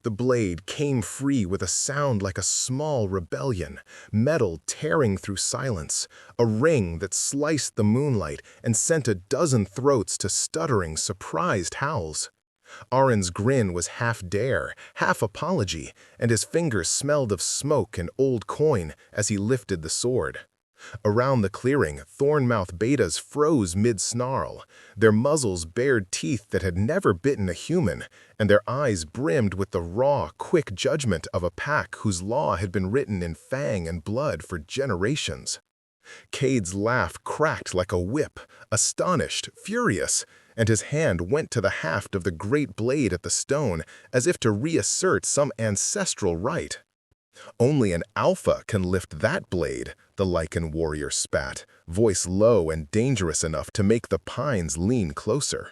The blade came free with a sound like a small rebellion, metal tearing through silence, a ring that sliced the moonlight and sent a dozen throats to stuttering, surprised howls. Aron's grin was half dare, half apology, and his fingers smelled of smoke and old coin as he lifted the sword. Around the clearing, thorn-mouthed betas froze mid-snarl. Their muzzles bared teeth that had never bitten a human, and their eyes brimmed with the raw, quick judgment of a pack whose law had been written in fang and blood for generations. Cade's laugh cracked like a whip, astonished, furious, and his hand went to the haft of the great blade at the stone as if to reassert some ancestral right. "Only an alpha can lift that blade," the Lycan Warrior spat, voice low and dangerous enough to make the pines lean closer.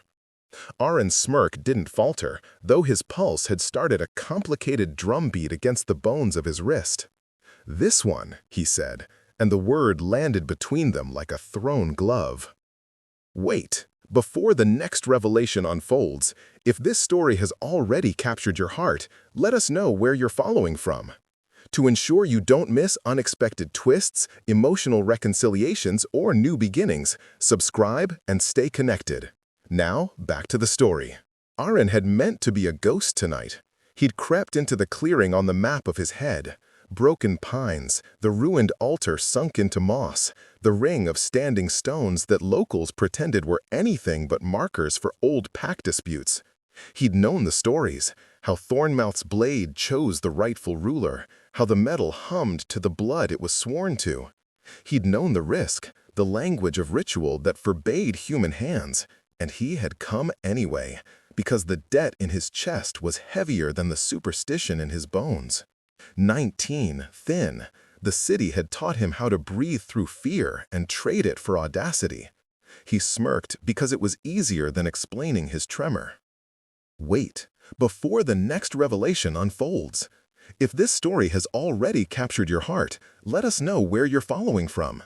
Aron's smirk didn't falter, though his pulse had started a complicated drumbeat against the bones of his wrist. "This one," he said, and the word landed between them like a thrown glove. Wait, before the next revelation unfolds, if this story has already captured your heart, let us know where you're following from. To ensure you don't miss unexpected twists, emotional reconciliations, or new beginnings, subscribe and stay connected. Now, back to the story. Aron had meant to be a ghost tonight. He'd crept into the clearing on the map of his head. Broken pines, the ruined altar sunk into moss, the ring of standing stones that locals pretended were anything but markers for old pack disputes. He'd known the stories, how Thornmouth's blade chose the rightful ruler, how the metal hummed to the blood it was sworn to. He'd known the risk, the language of ritual that forbade human hands, and he had come anyway, because the debt in his chest was heavier than the superstition in his bones. 19, thin, the city had taught him how to breathe through fear and trade it for audacity. He smirked because it was easier than explaining his tremor. Wait, before the next revelation unfolds. If this story has already captured your heart, let us know where you're following from.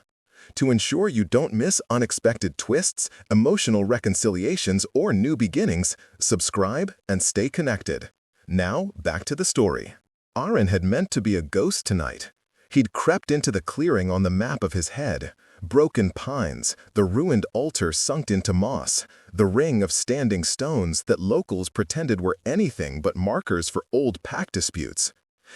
To ensure you don't miss unexpected twists, emotional reconciliations, or new beginnings, subscribe and stay connected. Now, back to the story. Aron had meant to be a ghost tonight. He'd crept into the clearing on the map of his head. Broken pines, the ruined altar sunk into moss, the ring of standing stones that locals pretended were anything but markers for old pack disputes.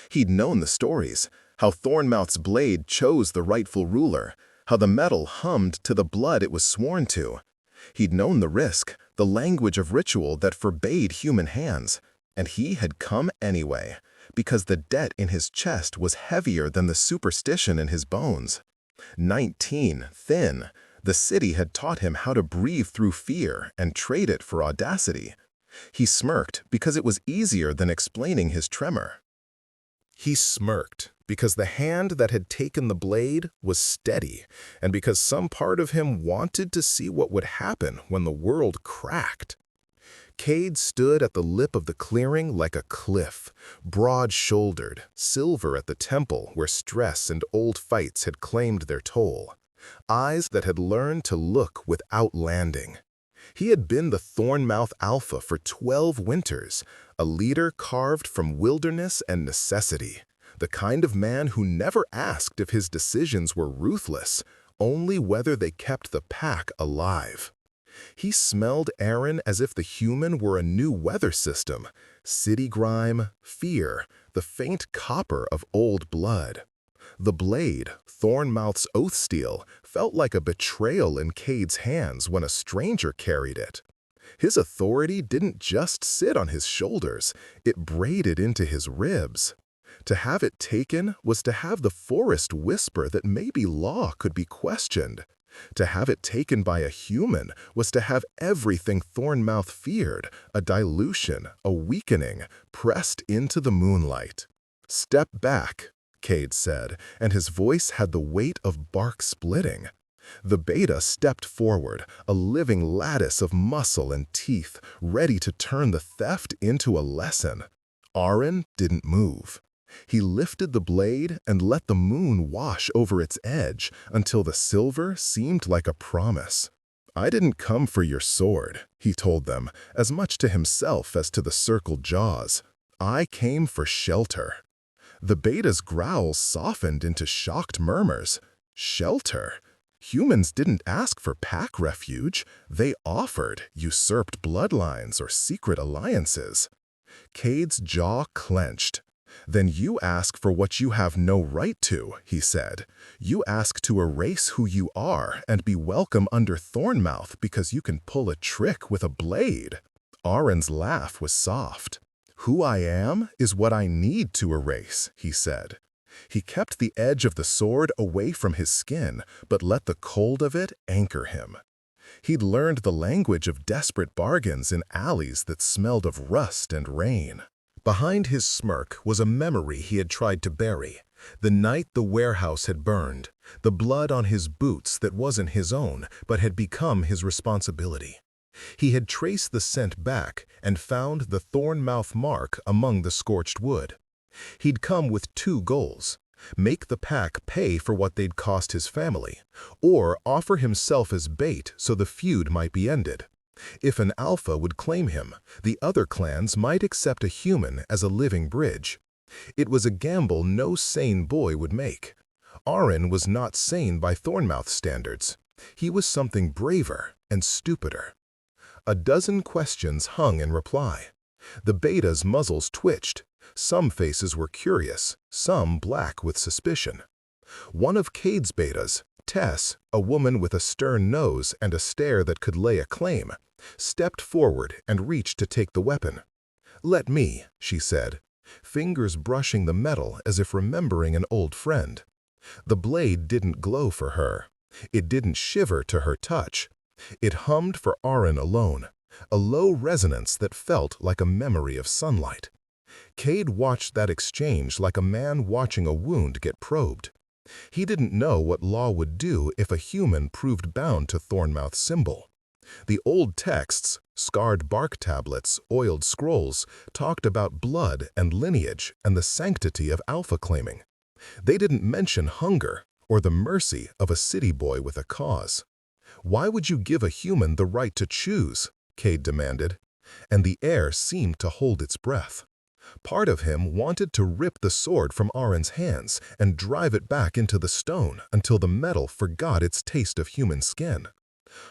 He'd known the stories, how Thornmouth's blade chose the rightful ruler, how the metal hummed to the blood it was sworn to. He'd known the risk, the language of ritual that forbade human hands, and he had come anyway, because the debt in his chest was heavier than the superstition in his bones. 19, thin, the city had taught him how to breathe through fear and trade it for audacity. He smirked because it was easier than explaining his tremor. He smirked because the hand that had taken the blade was steady, and because some part of him wanted to see what would happen when the world cracked. Cade stood at the lip of the clearing like a cliff, broad-shouldered, silver at the temple where stress and old fights had claimed their toll, eyes that had learned to look without landing. He had been the Thornmouth Alpha for 12 winters, a leader carved from wilderness and necessity, the kind of man who never asked if his decisions were ruthless, only whether they kept the pack alive. He smelled Aron as if the human were a new weather system, city grime, fear, the faint copper of old blood. The blade, Thornmouth's oath steel, felt like a betrayal in Cade's hands when a stranger carried it. His authority didn't just sit on his shoulders, it braided into his ribs. To have it taken was to have the forest whisper that maybe law could be questioned. To have it taken by a human was to have everything Thornmouth feared, a dilution, a weakening, pressed into the moonlight. "Step back," Cade said, and his voice had the weight of bark splitting. The beta stepped forward, a living lattice of muscle and teeth, ready to turn the theft into a lesson. Aron didn't move. He lifted the blade and let the moon wash over its edge until the silver seemed like a promise. "I didn't come for your sword," he told them, as much to himself as to the circled jaws. I came for shelter. The beta's growls softened into shocked murmurs. Shelter? Humans didn't ask for pack refuge. They offered usurped bloodlines or secret alliances. Cade's jaw clenched. Then you ask for what you have no right to, he said. You ask to erase who you are and be welcome under Thornmouth because you can pull a trick with a blade. Arin's laugh was soft. Who I am is what I need to erase, he said. He kept the edge of the sword away from his skin, but let the cold of it anchor him. He'd learned the language of desperate bargains in alleys that smelled of rust and rain. Behind his smirk was a memory he had tried to bury. The night the warehouse had burned, the blood on his boots that wasn't his own, but had become his responsibility. He had traced the scent back and found the thorn-mouth mark among the scorched wood. He'd come with two goals: make the pack pay for what they'd cost his family, or offer himself as bait so the feud might be ended. If an alpha would claim him, the other clans might accept a human as a living bridge. It was a gamble no sane boy would make. Arin was not sane by Thornmouth standards. He was something braver and stupider. A dozen questions hung in reply. The betas' muzzles twitched. Some faces were curious, some black with suspicion. One of Cade's betas, Tess, a woman with a stern nose and a stare that could lay a claim, stepped forward and reached to take the weapon. "Let me," she said, fingers brushing the metal as if remembering an old friend. The blade didn't glow for her. It didn't shiver to her touch. It hummed for Arin alone, a low resonance that felt like a memory of sunlight. Cade watched that exchange like a man watching a wound get probed. He didn't know what law would do if a human proved bound to Thornmouth's symbol. The old texts, scarred bark tablets, oiled scrolls, talked about blood and lineage and the sanctity of alpha claiming. They didn't mention hunger or the mercy of a city boy with a cause. "Why would you give a human the right to choose?" Cade demanded, and the air seemed to hold its breath. Part of him wanted to rip the sword from Arin's hands and drive it back into the stone until the metal forgot its taste of human skin.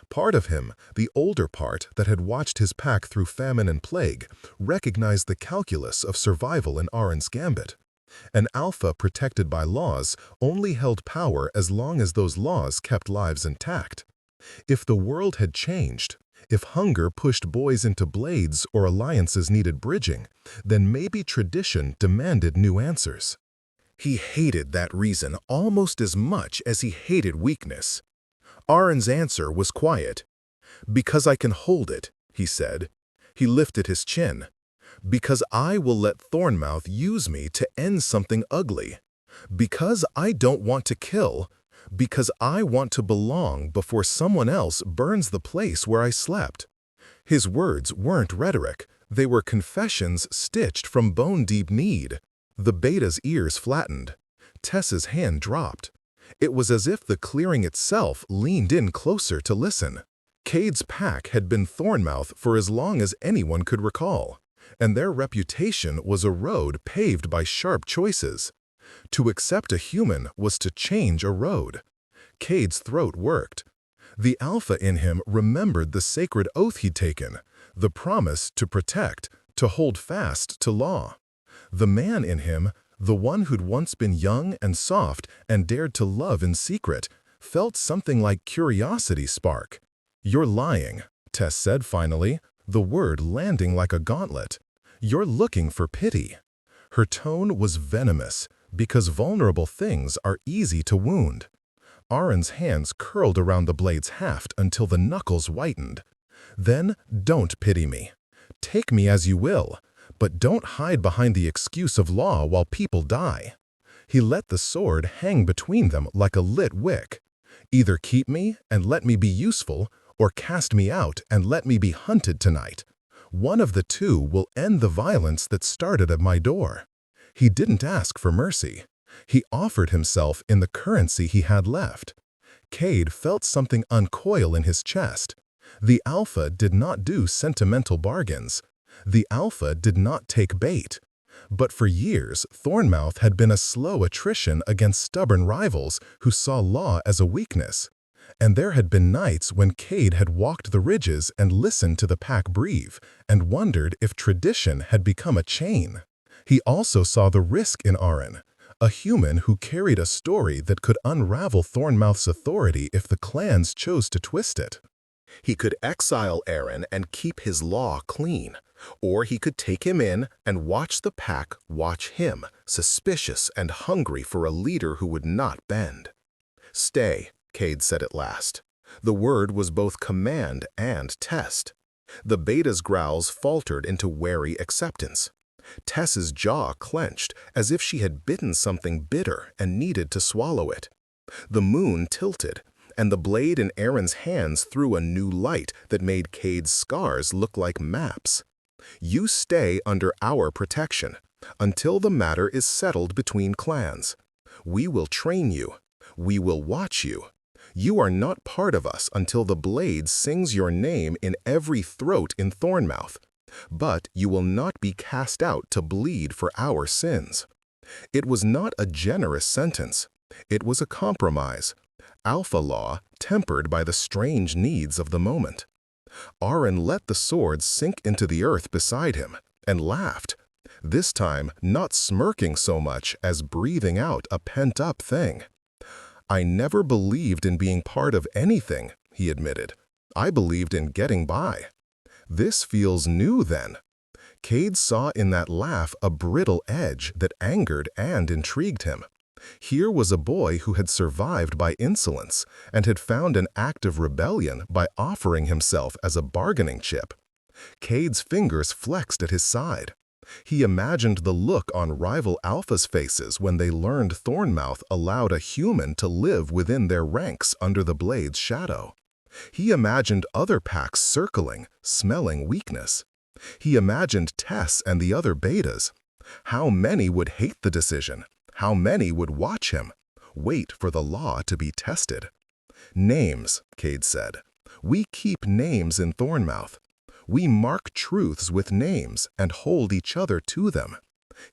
Part of him, the older part that had watched his pack through famine and plague, recognized the calculus of survival in Arin's gambit. An alpha protected by laws only held power as long as those laws kept lives intact. If the world had changed, if hunger pushed boys into blades or alliances needed bridging, then maybe tradition demanded new answers. He hated that reason almost as much as he hated weakness. Arin's answer was quiet. "Because I can hold it," he said. He lifted his chin. "Because I will let Thornmouth use me to end something ugly. Because I don't want to kill. Because I want to belong before someone else burns the place where I slept." His words weren't rhetoric. They were confessions stitched from bone-deep need. The beta's ears flattened. Tess's hand dropped. It was as if the clearing itself leaned in closer to listen. Cade's pack had been Thornmouth for as long as anyone could recall, and their reputation was a road paved by sharp choices. To accept a human was to change a road. Cade's throat worked. The alpha in him remembered the sacred oath he'd taken, the promise to protect, to hold fast to law. The man in him, the one who'd once been young and soft and dared to love in secret, felt something like curiosity spark. "You're lying," Tess said finally, the word landing like a gauntlet. "You're looking for pity." Her tone was venomous, because vulnerable things are easy to wound. Arin's hands curled around the blade's haft until the knuckles whitened. "Then don't pity me. Take me as you will, but don't hide behind the excuse of law while people die." He let the sword hang between them like a lit wick. "Either keep me and let me be useful, or cast me out and let me be hunted tonight. One of the two will end the violence that started at my door." He didn't ask for mercy. He offered himself in the currency he had left. Cade felt something uncoil in his chest. The alpha did not do sentimental bargains. The alpha did not take bait. But for years, Thornmouth had been a slow attrition against stubborn rivals who saw law as a weakness. And there had been nights when Cade had walked the ridges and listened to the pack breathe and wondered if tradition had become a chain. He also saw the risk in Aaron, a human who carried a story that could unravel Thornmouth's authority if the clans chose to twist it. He could exile Aaron and keep his law clean, or he could take him in and watch the pack watch him, suspicious and hungry for a leader who would not bend. "Stay," Cade said at last. The word was both command and test. The beta's growls faltered into wary acceptance. Tess's jaw clenched as if she had bitten something bitter and needed to swallow it. The moon tilted, and the blade in Aaron's hands threw a new light that made Cade's scars look like maps. "You stay under our protection until the matter is settled between clans. We will train you. We will watch you. You are not part of us until the blade sings your name in every throat in Thornmouth. But you will not be cast out to bleed for our sins." It was not a generous sentence. It was a compromise. Alpha law tempered by the strange needs of the moment. Aaron let the sword sink into the earth beside him and laughed, this time not smirking so much as breathing out a pent-up thing. "I never believed in being part of anything," he admitted. "I believed in getting by." "This feels new, then." Cade saw in that laugh a brittle edge that angered and intrigued him. Here was a boy who had survived by insolence and had found an act of rebellion by offering himself as a bargaining chip. Cade's fingers flexed at his side. He imagined the look on rival alphas' faces when they learned Thornmouth allowed a human to live within their ranks under the blade's shadow. He imagined other packs circling, smelling weakness. He imagined Tess and the other betas. How many would hate the decision? How many would watch him? Wait for the law to be tested. "Names," Cade said. "We keep names in Thornmouth. We mark truths with names and hold each other to them."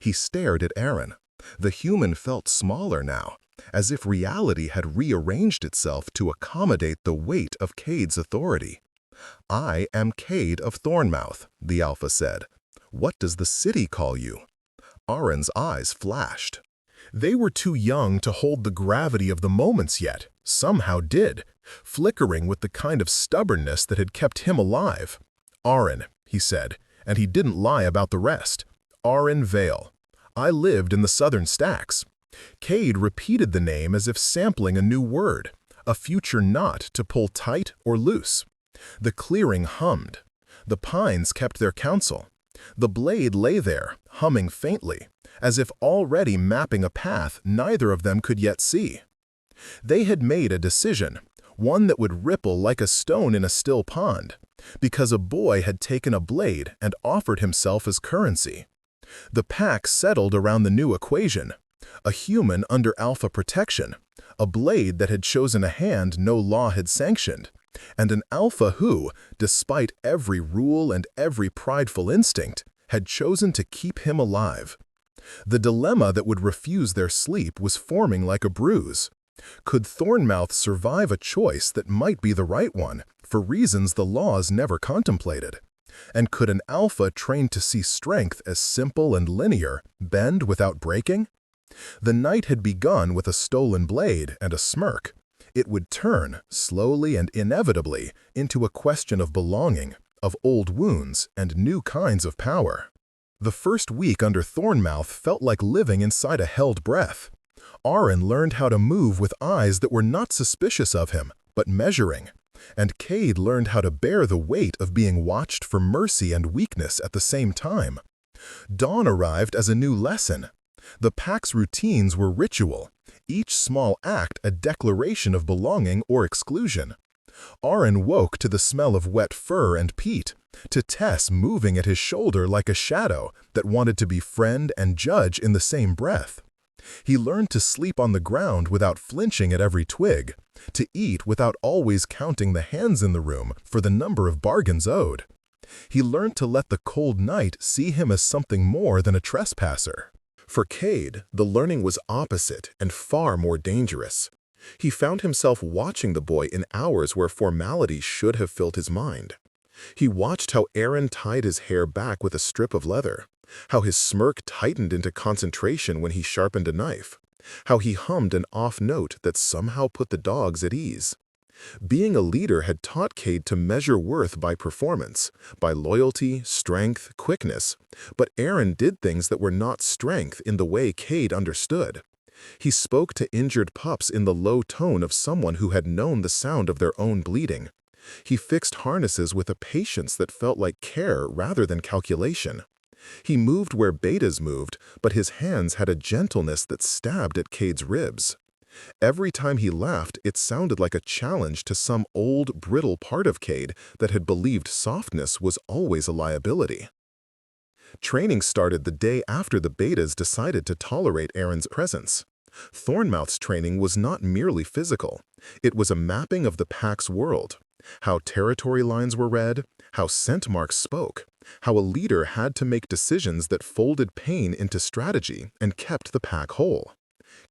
He stared at Aaron. The human felt smaller now, as if reality had rearranged itself to accommodate the weight of Cade's authority. "I am Cade of Thornmouth," the Alpha said. "What does the city call you?" Aaron's eyes flashed. They were too young to hold the gravity of the moments yet, somehow did, flickering with the kind of stubbornness that had kept him alive. "Aaron," he said, and he didn't lie about the rest. "Aaron Vale. I lived in the southern stacks." Cade repeated the name as if sampling a new word, a future knot to pull tight or loose. The clearing hummed. The pines kept their counsel. The blade lay there, humming faintly, as if already mapping a path neither of them could yet see. They had made a decision, one that would ripple like a stone in a still pond, because a boy had taken a blade and offered himself as currency. The pack settled around the new equation, a human under alpha protection, a blade that had chosen a hand no law had sanctioned, and an alpha who, despite every rule and every prideful instinct, had chosen to keep him alive. The dilemma that would refuse their sleep was forming like a bruise. Could Thornmouth survive a choice that might be the right one, for reasons the laws never contemplated? And could an alpha trained to see strength as simple and linear bend without breaking? The night had begun with a stolen blade and a smirk. It would turn, slowly and inevitably, into a question of belonging, of old wounds and new kinds of power. The first week under Thornmouth felt like living inside a held breath. Aaron learned how to move with eyes that were not suspicious of him, but measuring. And Cade learned how to bear the weight of being watched for mercy and weakness at the same time. Dawn arrived as a new lesson. The pack's routines were ritual, each small act a declaration of belonging or exclusion. Aaron woke to the smell of wet fur and peat, to Tess moving at his shoulder like a shadow that wanted to be friend and judge in the same breath. He learned to sleep on the ground without flinching at every twig, to eat without always counting the hands in the room for the number of bargains owed. He learned to let the cold night see him as something more than a trespasser. For Cade, the learning was opposite and far more dangerous. He found himself watching the boy in hours where formality should have filled his mind. He watched how Aaron tied his hair back with a strip of leather, how his smirk tightened into concentration when he sharpened a knife, how he hummed an off note that somehow put the dogs at ease. Being a leader had taught Cade to measure worth by performance, by loyalty, strength, quickness, but Aaron did things that were not strength in the way Cade understood. He spoke to injured pups in the low tone of someone who had known the sound of their own bleeding. He fixed harnesses with a patience that felt like care rather than calculation. He moved where betas moved, but his hands had a gentleness that stabbed at Cade's ribs. Every time he laughed, it sounded like a challenge to some old, brittle part of Cade that had believed softness was always a liability. Training started the day after the betas decided to tolerate Aaron's presence. Thornmouth's training was not merely physical. It was a mapping of the pack's world. How territory lines were read, how scent marks spoke, how a leader had to make decisions that folded pain into strategy and kept the pack whole.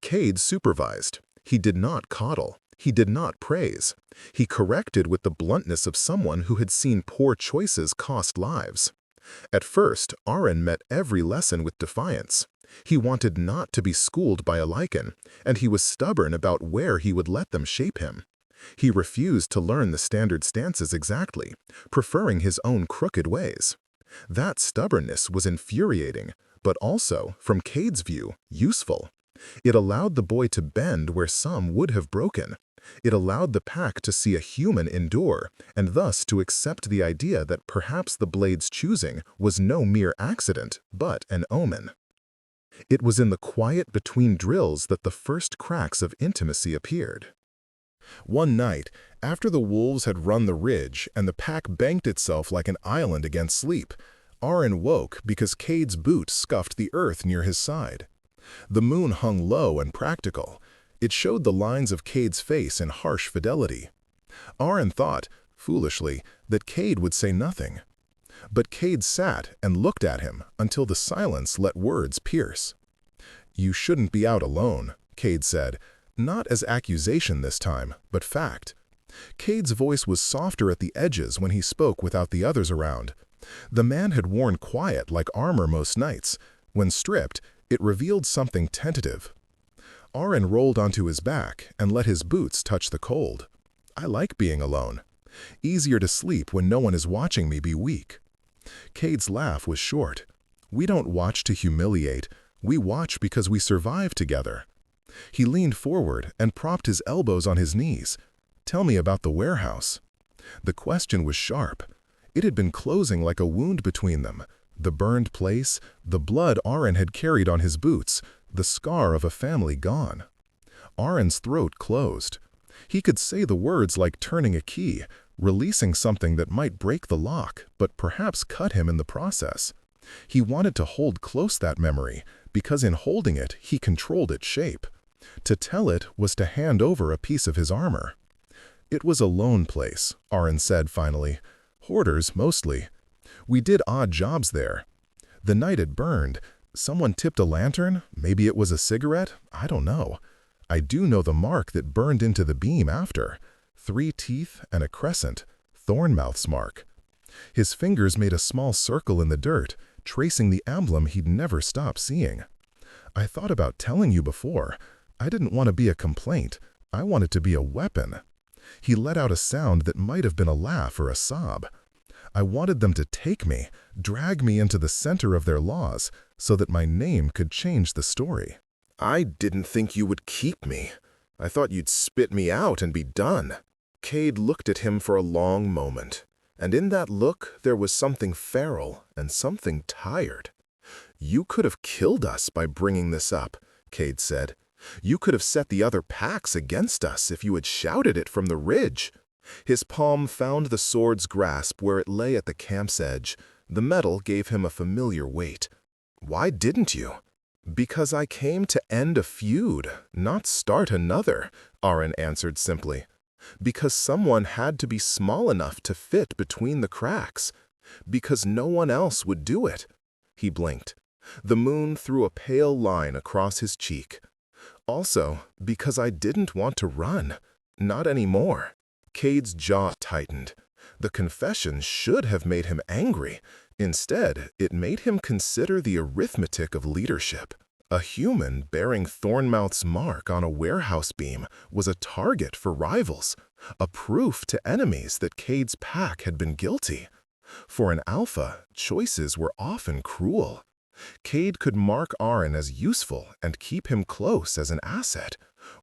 Cade supervised. He did not coddle. He did not praise. He corrected with the bluntness of someone who had seen poor choices cost lives. At first, Aaron met every lesson with defiance. He wanted not to be schooled by a Lycan, and he was stubborn about where he would let them shape him. He refused to learn the standard stances exactly, preferring his own crooked ways. That stubbornness was infuriating, but also, from Cade's view, useful. It allowed the boy to bend where some would have broken. It allowed the pack to see a human endure, and thus to accept the idea that perhaps the blade's choosing was no mere accident, but an omen. It was in the quiet between drills that the first cracks of intimacy appeared. One night, after the wolves had run the ridge and the pack banked itself like an island against sleep, Aaron woke because Cade's boot scuffed the earth near his side. The moon hung low and practical. It showed the lines of Cade's face in harsh fidelity. Aaron thought, foolishly, that Cade would say nothing. But Cade sat and looked at him until the silence let words pierce. "You shouldn't be out alone," Cade said, not as accusation this time, but fact. Cade's voice was softer at the edges when he spoke without the others around. The man had worn quiet like armor most nights. When stripped, it revealed something tentative. Aaron rolled onto his back and let his boots touch the cold. "I like being alone. Easier to sleep when no one is watching me be weak." Cade's laugh was short. "We don't watch to humiliate. We watch because we survive together." He leaned forward and propped his elbows on his knees. "Tell me about the warehouse." The question was sharp. It had been closing like a wound between them. The burned place, the blood Aaron had carried on his boots, the scar of a family gone. Aaron's throat closed. He could say the words like turning a key, releasing something that might break the lock, but perhaps cut him in the process. He wanted to hold close that memory, because in holding it, he controlled its shape. To tell it was to hand over a piece of his armor. "It was a lone place," Aaron said finally. "Hoarders, mostly. We did odd jobs there. The night it burned, someone tipped a lantern, maybe it was a cigarette, I don't know. I do know the mark that burned into the beam after. 3 teeth and a crescent, Thornmouth's mark." His fingers made a small circle in the dirt, tracing the emblem he'd never stop seeing. "I thought about telling you before. I didn't want to be a complaint. I wanted to be a weapon." He let out a sound that might have been a laugh or a sob. "I wanted them to take me, drag me into the center of their laws, so that my name could change the story." "I didn't think you would keep me. I thought you'd spit me out and be done." Cade looked at him for a long moment, and in that look there was something feral and something tired. "You could have killed us by bringing this up," Cade said. "You could have set the other packs against us if you had shouted it from the ridge." His palm found the sword's grasp where it lay at the camp's edge. The metal gave him a familiar weight. "Why didn't you?" "Because I came to end a feud, not start another," Aaron answered simply. "Because someone had to be small enough to fit between the cracks. Because no one else would do it. He blinked. The moon threw a pale line across his cheek. Also, because I didn't want to run. Not anymore. Cade's jaw tightened. The confession should have made him angry. Instead, it made him consider the arithmetic of leadership. A human bearing Thornmouth's mark on a warehouse beam was a target for rivals, a proof to enemies that Cade's pack had been guilty. For an alpha, choices were often cruel. Cade could mark Aaron as useful and keep him close as an asset,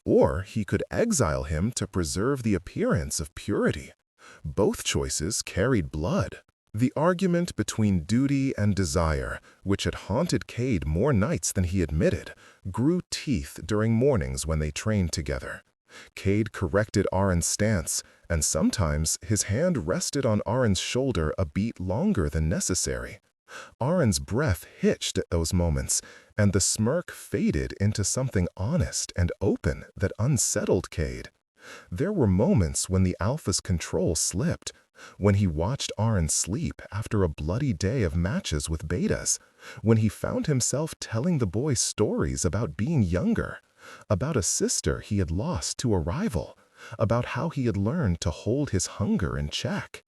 or he could exile him to preserve the appearance of purity. Both choices carried blood. The argument between duty and desire, which had haunted Cade more nights than he admitted, grew teeth during mornings when they trained together. Cade corrected Aaron's stance, and sometimes his hand rested on Aaron's shoulder a beat longer than necessary. Aaron's breath hitched at those moments, and the smirk faded into something honest and open that unsettled Cade. There were moments when the alpha's control slipped, when he watched Aaron sleep after a bloody day of matches with betas, when he found himself telling the boy stories about being younger, about a sister he had lost to a rival, about how he had learned to hold his hunger in check.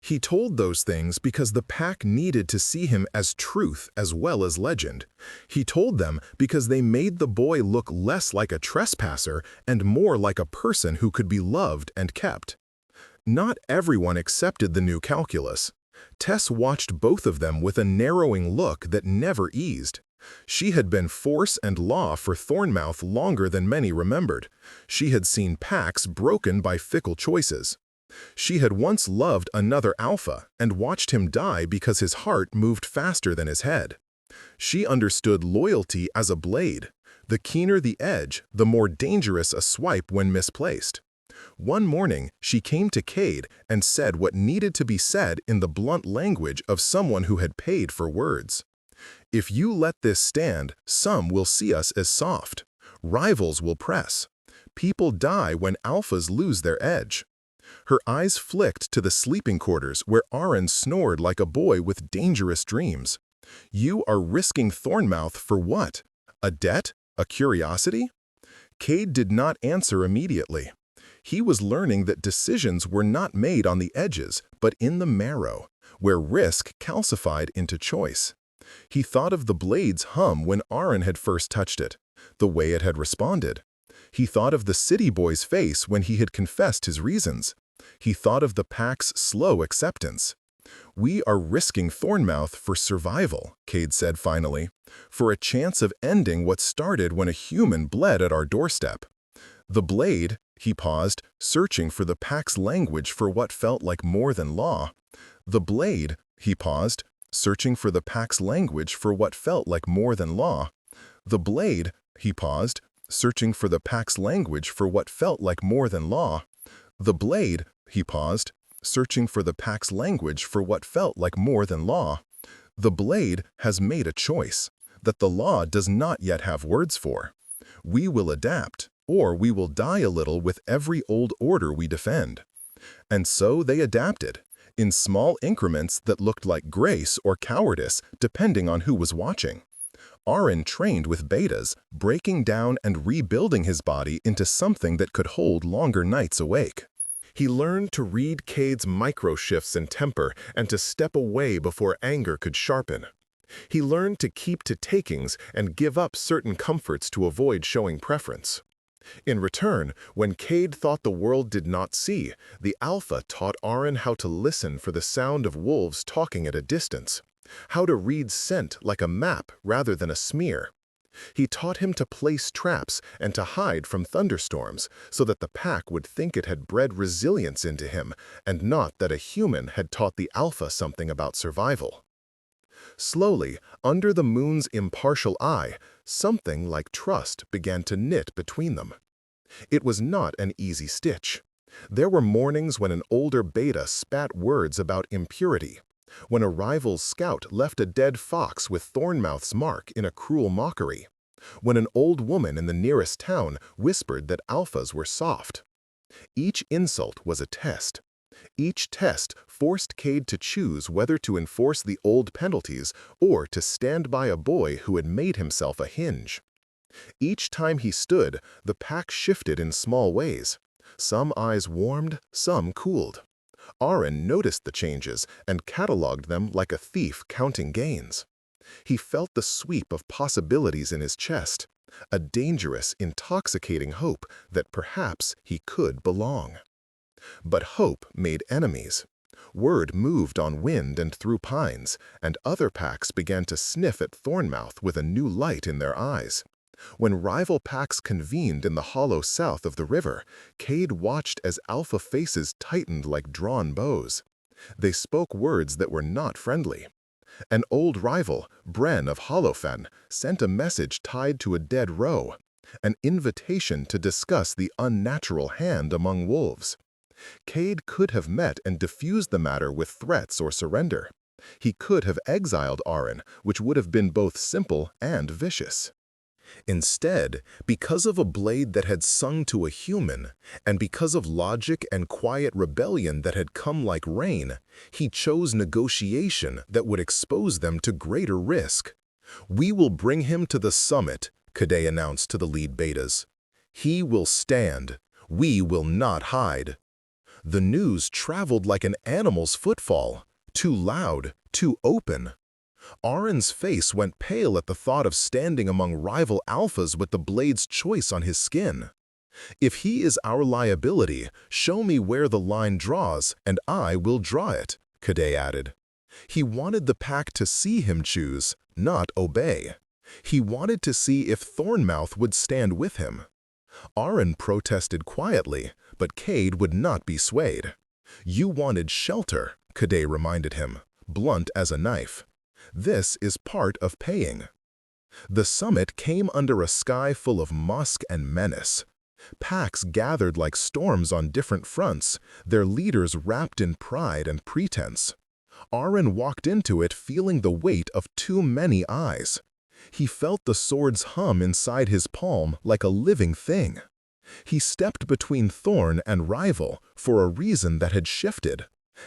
He told those things because the pack needed to see him as truth as well as legend. He told them because they made the boy look less like a trespasser and more like a person who could be loved and kept. Not everyone accepted the new calculus. Tess watched both of them with a narrowing look that never eased. She had been force and law for Thornmouth longer than many remembered. She had seen packs broken by fickle choices. She had once loved another alpha and watched him die because his heart moved faster than his head. She understood loyalty as a blade. The keener the edge, the more dangerous a swipe when misplaced. One morning, she came to Cade and said what needed to be said in the blunt language of someone who had paid for words. If you let this stand, some will see us as soft. Rivals will press. People die when alphas lose their edge. Her eyes flicked to the sleeping quarters where Aaron snored like a boy with dangerous dreams. You are risking Thornmouth for what? A debt? A curiosity? Cade did not answer immediately. He was learning that decisions were not made on the edges, but in the marrow, where risk calcified into choice. He thought of the blade's hum when Aaron had first touched it, the way it had responded. He thought of the city boy's face when he had confessed his reasons. He thought of the pack's slow acceptance. We are risking Thornmouth for survival, Cade said finally, for a chance of ending what started when a human bled at our doorstep. The blade, he paused, searching for the pack's language for what felt like more than law. The blade, he paused, searching for the pack's language for what felt like more than law. The blade, he paused, searching for the pack's language for what felt like more than law. The blade, he paused, searching for the pack's language for what felt like more than law. The blade has made a choice that the law does not yet have words for. We will adapt, or we will die a little with every old order we defend. And so they adapted, in small increments that looked like grace or cowardice depending on who was watching. Aaron trained with betas, breaking down and rebuilding his body into something that could hold longer nights awake. He learned to read Cade's micro-shifts in temper and to step away before anger could sharpen. He learned to keep to takings and give up certain comforts to avoid showing preference. In return, when Cade thought the world did not see, the alpha taught Aaron how to listen for the sound of wolves talking at a distance, how to read scent like a map rather than a smear. He taught him to place traps and to hide from thunderstorms so that the pack would think it had bred resilience into him and not that a human had taught the alpha something about survival. Slowly, under the moon's impartial eye, something like trust began to knit between them. It was not an easy stitch. There were mornings when an older beta spat words about impurity, when a rival's scout left a dead fox with Thornmouth's mark in a cruel mockery, when an old woman in the nearest town whispered that alphas were soft. Each insult was a test. Each test forced Cade to choose whether to enforce the old penalties or to stand by a boy who had made himself a hinge. Each time he stood, the pack shifted in small ways. Some eyes warmed, some cooled. Aaron noticed the changes and cataloged them like a thief counting gains. He felt the sweep of possibilities in his chest, a dangerous, intoxicating hope that perhaps he could belong. But hope made enemies. Word moved on wind and through pines, and other packs began to sniff at Thornmouth with a new light in their eyes. When rival packs convened in the hollow south of the river, Cade watched as alpha faces tightened like drawn bows. They spoke words that were not friendly. An old rival, Bren of Hollowfen, sent a message tied to a dead roe, an invitation to discuss the unnatural hand among wolves. Cade could have met and diffused the matter with threats or surrender. He could have exiled Aaron, which would have been both simple and vicious. Instead, because of a blade that had sung to a human, and because of logic and quiet rebellion that had come like rain, he chose negotiation that would expose them to greater risk. "We will bring him to the summit," Cadet announced to the lead betas. "He will stand. We will not hide." The news traveled like an animal's footfall, too loud, too open. Aaron's face went pale at the thought of standing among rival alphas with the blade's choice on his skin. "If he is our liability, show me where the line draws, and I will draw it," Cadet added. He wanted the pack to see him choose, not obey. He wanted to see if Thornmouth would stand with him. Aaron protested quietly, but Cade would not be swayed. "You wanted shelter," Cadet reminded him, blunt as a knife. "This is part of paying." The summit came under a sky full of musk and menace. Packs gathered like storms on different fronts, their leaders wrapped in pride and pretense. Aaron walked into it feeling the weight of too many eyes. He felt the swords hum inside his palm like a living thing. He stepped between thorn and rival for a reason that had shifted.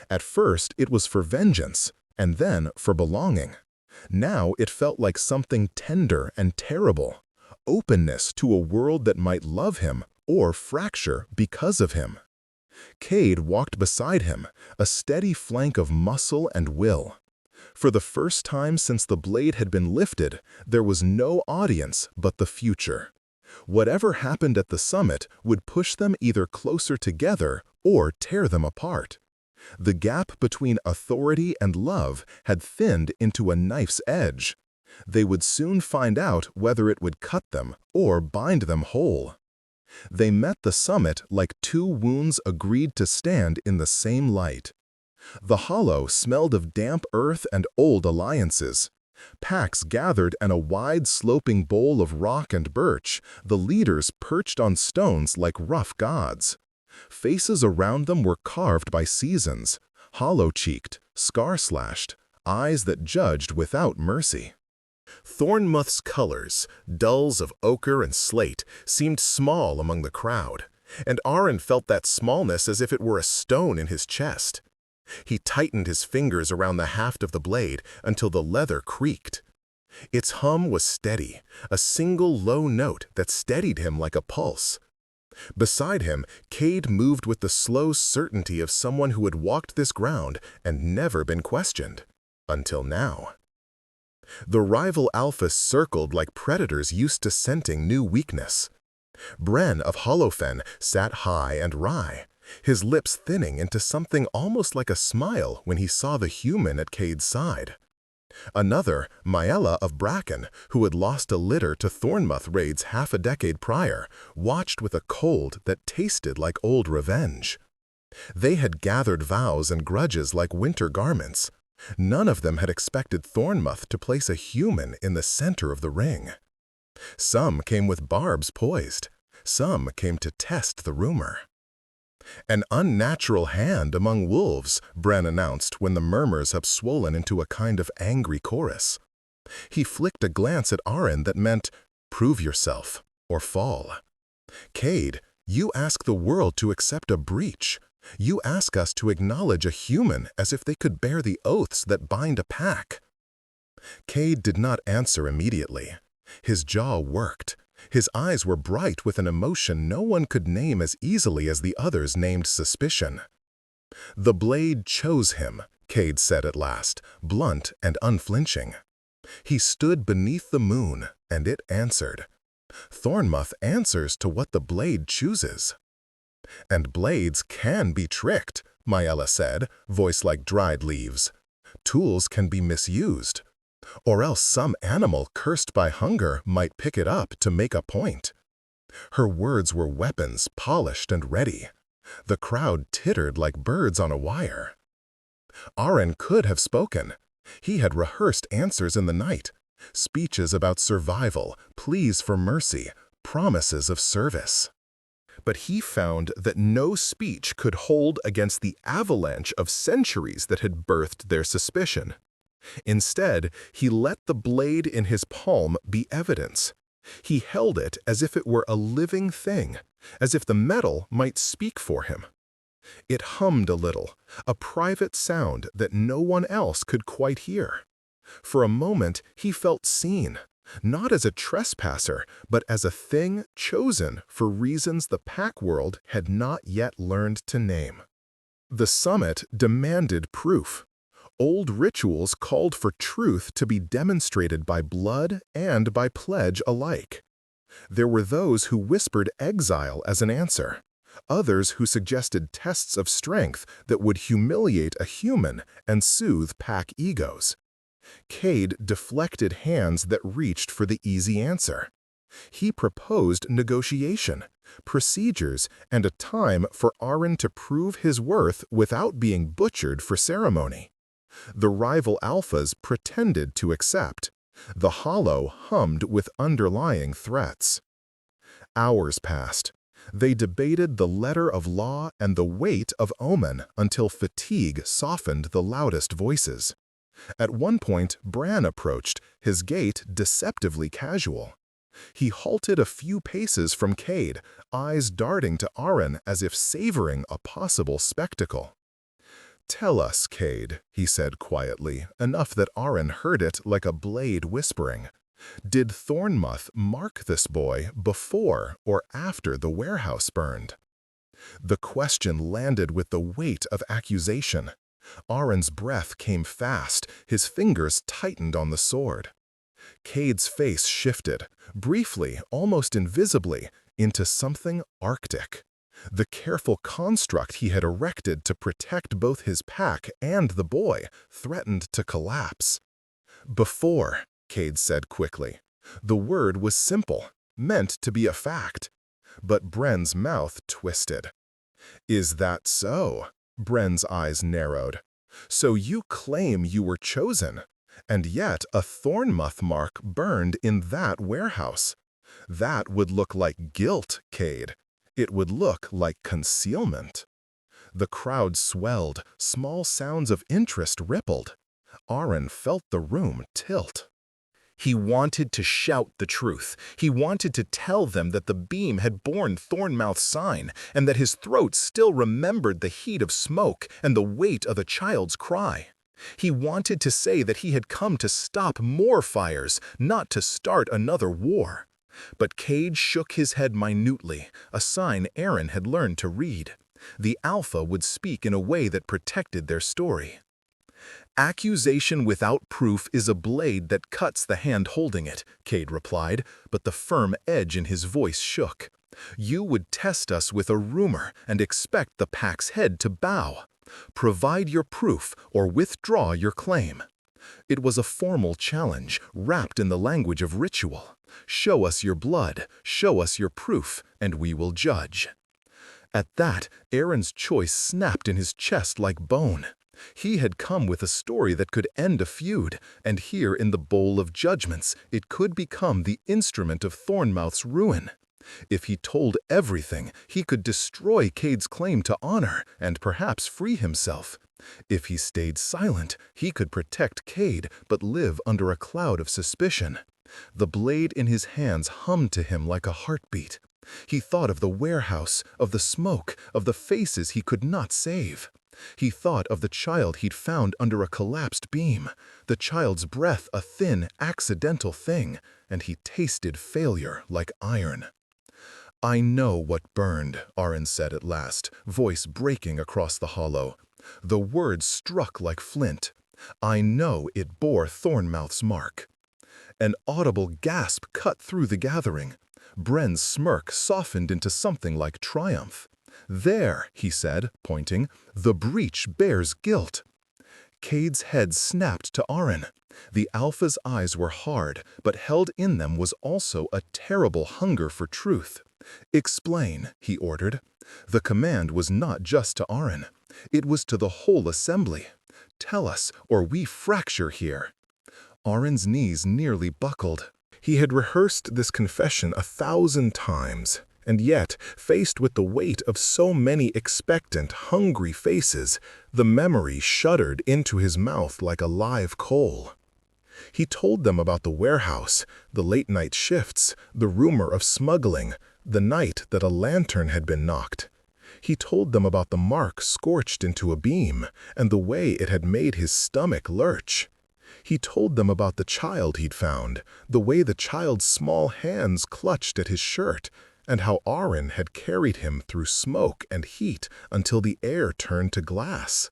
At first it was for vengeance, and then for belonging. Now it felt like something tender and terrible, openness to a world that might love him or fracture because of him. Cade walked beside him, a steady flank of muscle and will. For the first time since the blade had been lifted, there was no audience but the future. Whatever happened at the summit would push them either closer together or tear them apart. The gap between authority and love had thinned into a knife's edge. They would soon find out whether it would cut them or bind them whole. They met the summit like two wounds agreed to stand in the same light. The hollow smelled of damp earth and old alliances. Packs gathered in a wide sloping bowl of rock and birch, the leaders perched on stones like rough gods. Faces around them were carved by seasons, hollow-cheeked, scar-slashed, eyes that judged without mercy. Thornmouth's colors, dulls of ochre and slate, seemed small among the crowd, and Aaron felt that smallness as if it were a stone in his chest. He tightened his fingers around the haft of the blade until the leather creaked. Its hum was steady, a single low note that steadied him like a pulse. Beside him, Cade moved with the slow certainty of someone who had walked this ground and never been questioned. Until now. The rival alphas circled like predators used to scenting new weakness. Bren of Hollowfen sat high and wry, his lips thinning into something almost like a smile when he saw the human at Cade's side. Another, Maella of Bracken, who had lost a litter to Thornmouth raids half a decade prior, watched with a cold that tasted like old revenge. They had gathered vows and grudges like winter garments. None of them had expected Thornmouth to place a human in the center of the ring. Some came with barbs poised. Some came to test the rumor. "An unnatural hand among wolves," Bren announced when the murmurs had swollen into a kind of angry chorus. He flicked a glance at Aaron that meant, "Prove yourself, or fall." "Cade, you ask the world to accept a breach," You ask us to acknowledge a human as if they could bear the oaths that bind a pack." Cade did not answer immediately. His jaw worked. His eyes were bright with an emotion no one could name as easily as the others named suspicion. "The blade chose him," Cade said at last, blunt and unflinching. "He stood beneath the moon, and it answered. Thornmoth answers to what the blade chooses." "And blades can be tricked," Maella said, voice like dried leaves. "Tools can be misused. Or else some animal cursed by hunger might pick it up to make a point." Her words were weapons, polished and ready. The crowd tittered like birds on a wire. Aren could have spoken. He had rehearsed answers in the night, speeches about survival, pleas for mercy, promises of service. But he found that no speech could hold against the avalanche of centuries that had birthed their suspicion. Instead, he let the blade in his palm be evidence. He held it as if it were a living thing, as if the metal might speak for him. It hummed a little, a private sound that no one else could quite hear. For a moment, he felt seen, not as a trespasser, but as a thing chosen for reasons the pack world had not yet learned to name. The summit demanded proof. Old rituals called for truth to be demonstrated by blood and by pledge alike. There were those who whispered exile as an answer, others who suggested tests of strength that would humiliate a human and soothe pack egos. Cade deflected hands that reached for the easy answer. He proposed negotiation, procedures, and a time for Aren to prove his worth without being butchered for ceremony. The rival alphas pretended to accept. The hollow hummed with underlying threats. Hours passed. They debated the letter of law and the weight of omen until fatigue softened the loudest voices. At one point, Bran approached, his gait deceptively casual. He halted a few paces from Cade, eyes darting to Aren as if savoring a possible spectacle. "Tell us, Cade," he said quietly, enough that Aren heard it like a blade whispering. "Did Thornmoth mark this boy before or after the warehouse burned?" The question landed with the weight of accusation. Aren's breath came fast, his fingers tightened on the sword. Cade's face shifted, briefly, almost invisibly, into something arctic. The careful construct he had erected to protect both his pack and the boy threatened to collapse. "Before," Cade said quickly. The word was simple, meant to be a fact. But Bren's mouth twisted. "Is that so?" Bren's eyes narrowed. "So you claim you were chosen, and yet a Thornmoth mark burned in that warehouse. That would look like guilt, Cade. It would look like concealment." The crowd swelled, small sounds of interest rippled. Aren felt the room tilt. He wanted to shout the truth. He wanted to tell them that the beam had borne Thornmouth's sign, and that his throat still remembered the heat of smoke and the weight of a child's cry. He wanted to say that he had come to stop more fires, not to start another war. But Cade shook his head minutely, a sign Aren had learned to read. The Alpha would speak in a way that protected their story. "Accusation without proof is a blade that cuts the hand holding it," Cade replied, but the firm edge in his voice shook. "You would test us with a rumor and expect the pack's head to bow. Provide your proof or withdraw your claim." It was a formal challenge, wrapped in the language of ritual. "Show us your blood, show us your proof, and we will judge." At that, Aren's choice snapped in his chest like bone. He had come with a story that could end a feud, and here in the bowl of judgments, it could become the instrument of Thornmouth's ruin. If he told everything, he could destroy Cade's claim to honor and perhaps free himself. If he stayed silent, he could protect Cade but live under a cloud of suspicion. The blade in his hands hummed to him like a heartbeat. He thought of the warehouse, of the smoke, of the faces he could not save. He thought of the child he'd found under a collapsed beam, the child's breath a thin, accidental thing, and he tasted failure like iron. "I know what burned," Aaron said at last, voice breaking across the hollow. The words struck like flint. "I know it bore Thornmouth's mark." An audible gasp cut through the gathering. Bren's smirk softened into something like triumph. "There," he said, pointing, "the breach bears guilt." Cade's head snapped to Aaron. The Alpha's eyes were hard, but held in them was also a terrible hunger for truth. "Explain," he ordered. The command was not just to Aaron. It was to the whole assembly. "Tell us, or we fracture here." Aaron's knees nearly buckled. He had rehearsed this confession 1,000 times, and yet, faced with the weight of so many expectant, hungry faces, the memory shuddered into his mouth like a live coal. He told them about the warehouse, the late-night shifts, the rumor of smuggling, the night that a lantern had been knocked. He told them about the mark scorched into a beam, and the way it had made his stomach lurch. He told them about the child he'd found, the way the child's small hands clutched at his shirt, and how Aaron had carried him through smoke and heat until the air turned to glass.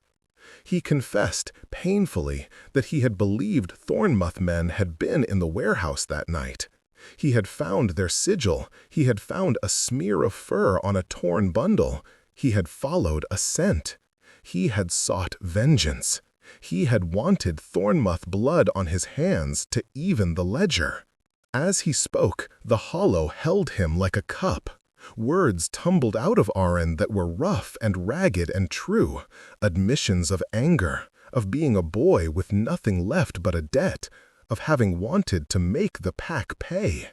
He confessed, painfully, that he had believed Thornmouth men had been in the warehouse that night. He had found their sigil, he had found a smear of fur on a torn bundle, he had followed a scent. He had sought vengeance. He had wanted Thornmouth blood on his hands to even the ledger. As he spoke, the hollow held him like a cup. Words tumbled out of Aaron that were rough and ragged and true, admissions of anger, of being a boy with nothing left but a debt, of having wanted to make the pack pay.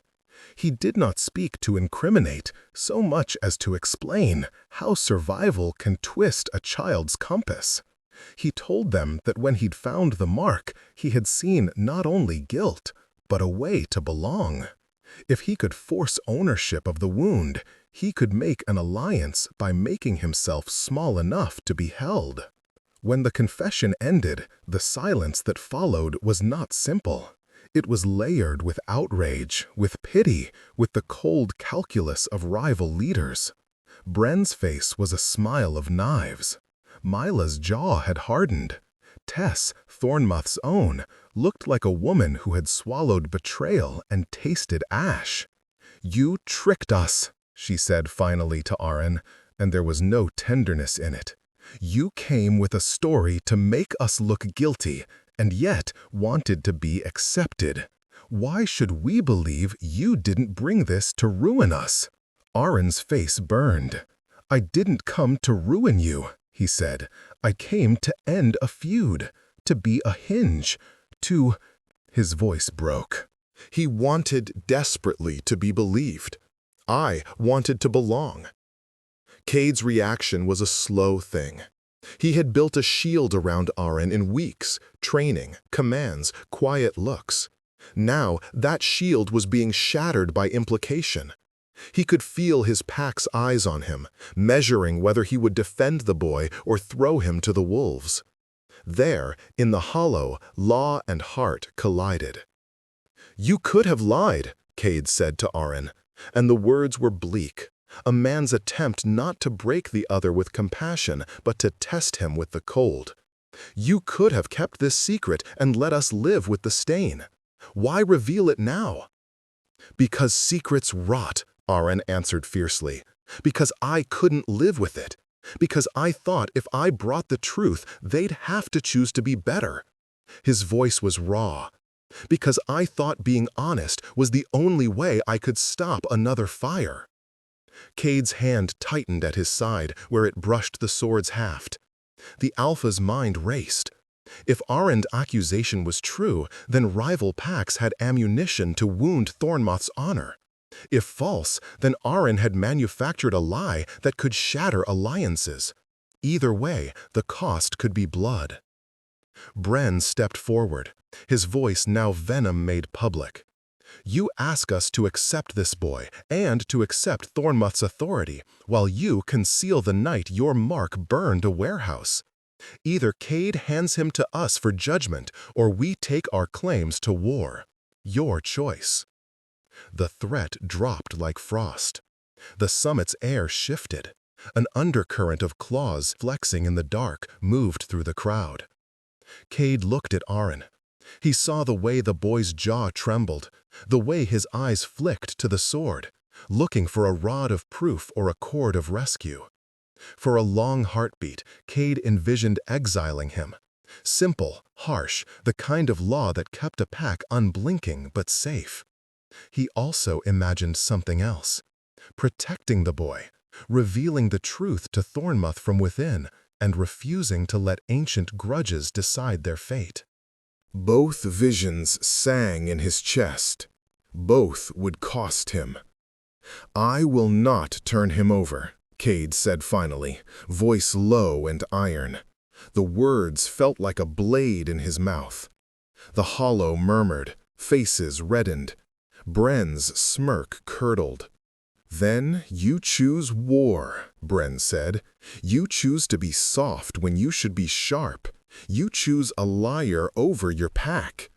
He did not speak to incriminate so much as to explain how survival can twist a child's compass. He told them that when he'd found the mark, he had seen not only guilt, but a way to belong. If he could force ownership of the wound, he could make an alliance by making himself small enough to be held. When the confession ended, the silence that followed was not simple. It was layered with outrage, with pity, with the cold calculus of rival leaders. Bren's face was a smile of knives. Mila's jaw had hardened. Tess, Thornmouth's own, looked like a woman who had swallowed betrayal and tasted ash. "You tricked us," she said finally to Aaron, and there was no tenderness in it. "You came with a story to make us look guilty, and yet wanted to be accepted. Why should we believe you didn't bring this to ruin us?" Aaron's face burned. "I didn't come to ruin you," he said. "I came to end a feud, to be a hinge, to—" His voice broke. He wanted desperately to be believed. I wanted to belong. Cade's reaction was a slow thing. He had built a shield around Aaron in weeks, training, commands, quiet looks. Now that shield was being shattered by implication. He could feel his pack's eyes on him, measuring whether he would defend the boy or throw him to the wolves. There, in the hollow, law and heart collided. "You could have lied," Cade said to Aaron, and the words were bleak, a man's attempt not to break the other with compassion, but to test him with the cold. "You could have kept this secret and let us live with the stain. Why reveal it now?" "Because secrets rot," Aaron answered fiercely. "Because I couldn't live with it. Because I thought if I brought the truth, they'd have to choose to be better." His voice was raw. "Because I thought being honest was the only way I could stop another fire." Cade's hand tightened at his side where it brushed the sword's haft. The Alpha's mind raced. If Aaron's accusation was true, then rival packs had ammunition to wound Thornmouth's honor. If false, then Aaron had manufactured a lie that could shatter alliances. Either way, the cost could be blood. Bren stepped forward, his voice now venom made public. You ask us to accept this boy and to accept Thornmouth's authority, while you conceal the night your mark burned a warehouse. Either Cade hands him to us for judgment, or we take our claims to war. Your choice." The threat dropped like frost. The summit's air shifted. An undercurrent of claws flexing in the dark moved through the crowd. Cade looked at Aaron. He saw the way the boy's jaw trembled, the way his eyes flicked to the sword, looking for a rod of proof or a cord of rescue. For a long heartbeat, Cade envisioned exiling him. Simple, harsh, the kind of law that kept a pack unblinking but safe. He also imagined something else. Protecting the boy, revealing the truth to Thornmouth from within, and refusing to let ancient grudges decide their fate. Both visions sang in his chest. Both would cost him. "I will not turn him over," Cade said finally, voice low and iron. The words felt like a blade in his mouth. The hollow murmured, faces reddened. Bren's smirk curdled. "Then you choose war," Bren said. "You choose to be soft when you should be sharp. You choose a liar over your pack."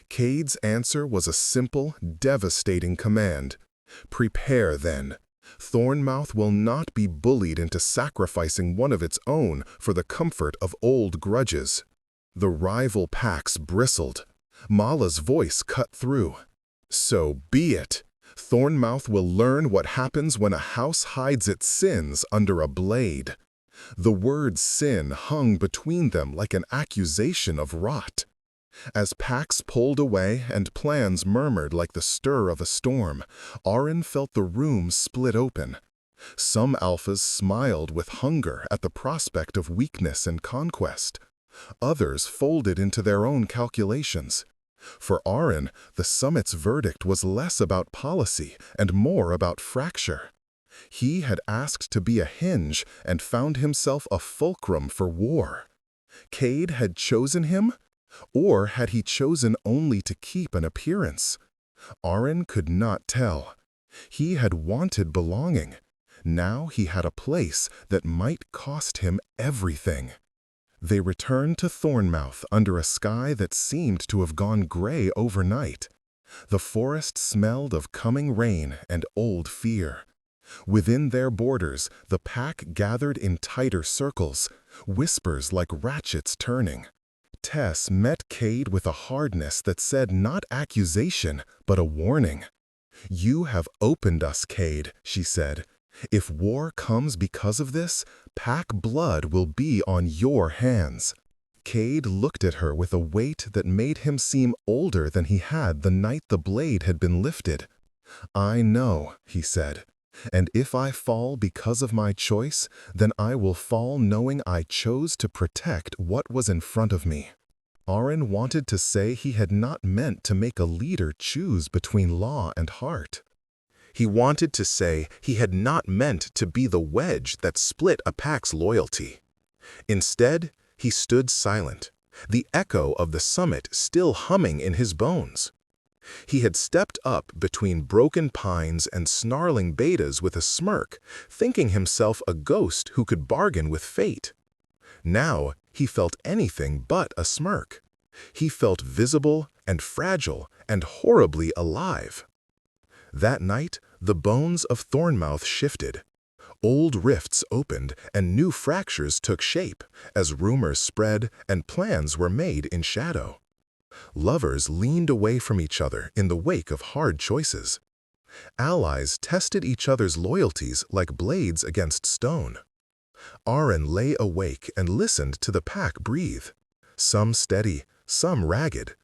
Cade's answer was a simple, devastating command. "Prepare, then. Thornmouth will not be bullied into sacrificing one of its own for the comfort of old grudges." The rival packs bristled. Mala's voice cut through. "So be it. Thornmouth will learn what happens when a house hides its sins under a blade." The word sin hung between them like an accusation of rot. As packs pulled away and plans murmured like the stir of a storm, Aaron felt the room split open. Some alphas smiled with hunger at the prospect of weakness and conquest. Others folded into their own calculations. For Aaron, the summit's verdict was less about policy and more about fracture. He had asked to be a hinge and found himself a fulcrum for war. Cade had chosen him? Or had he chosen only to keep an appearance? Aaron could not tell. He had wanted belonging. Now he had a place that might cost him everything. They returned to Thornmouth under a sky that seemed to have gone gray overnight. The forest smelled of coming rain and old fear. Within their borders, the pack gathered in tighter circles, whispers like ratchets turning. Tess met Cade with a hardness that said not accusation, but a warning. "You have opened us, Cade," she said. "If war comes because of this, pack blood will be on your hands." Cade looked at her with a weight that made him seem older than he had the night the blade had been lifted. "I know," he said. "And if I fall because of my choice, then I will fall knowing I chose to protect what was in front of me." Aaron wanted to say he had not meant to make a leader choose between law and heart. He wanted to say he had not meant to be the wedge that split a pack's loyalty. Instead, he stood silent, the echo of the summit still humming in his bones. He had stepped up between broken pines and snarling betas with a smirk, thinking himself a ghost who could bargain with fate. Now he felt anything but a smirk. He felt visible and fragile and horribly alive. That night, the bones of Thornmouth shifted. Old rifts opened and new fractures took shape as rumors spread and plans were made in shadow. Lovers leaned away from each other in the wake of hard choices. Allies tested each other's loyalties like blades against stone. Aaron lay awake and listened to the pack breathe, some steady, some ragged.